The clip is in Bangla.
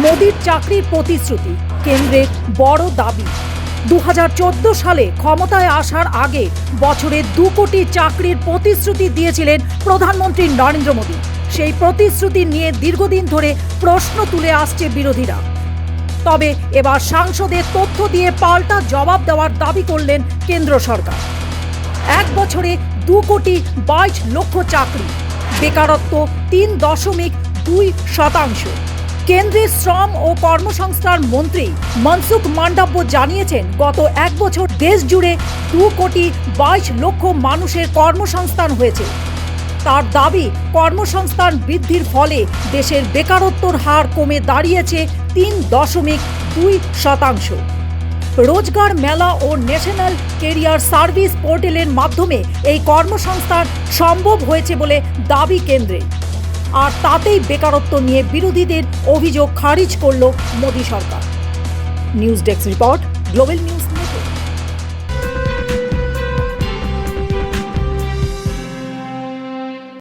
মোদির চাকরির প্রতিশ্রুতি কেন্দ্রের বড় দাবি। 2014 সালে ক্ষমতায় আসার আগে বছরে 2 কোটি চাকরির প্রতিশ্রুতি দিয়েছিলেন প্রধানমন্ত্রী নরেন্দ্র মোদী। সেই প্রতিশ্রুতি নিয়ে দীর্ঘদিন ধরে প্রশ্ন তুলে আসছে বিরোধীরা। তবে এবার সাংসদের তথ্য দিয়ে পাল্টা জবাব দেওয়ার দাবি করলেন কেন্দ্র সরকার। 1 বছরে 2 কোটি 22 লক্ষ চাকরি, বেকারত্ব 3.2%। কেন্দ্রের শ্রম ও কর্মসংস্থান মন্ত্রী মনসুখ মান্ডাব্য জানিয়েছেন, গত 1 বছর দেশ জুড়ে 2 কোটি 22 লক্ষ মানুষের কর্মসংস্থান হয়েছে। তার দাবি, কর্মসংস্থান বৃদ্ধির ফলে দেশের বেকারত্বর হার কমে দাঁড়িয়েছে 3.2%। রোজগার মেলা ও ন্যাশনাল কেরিয়ার সার্ভিস পোর্টালের মাধ্যমে এই কর্মসংস্থান সম্ভব হয়েছে বলে দাবি কেন্দ্রে। আর তাতেই বেকারত্ব নিয়ে বিরোধীদের অভিযোগ খারিজ করল মোদী সরকার। News desk report, global news.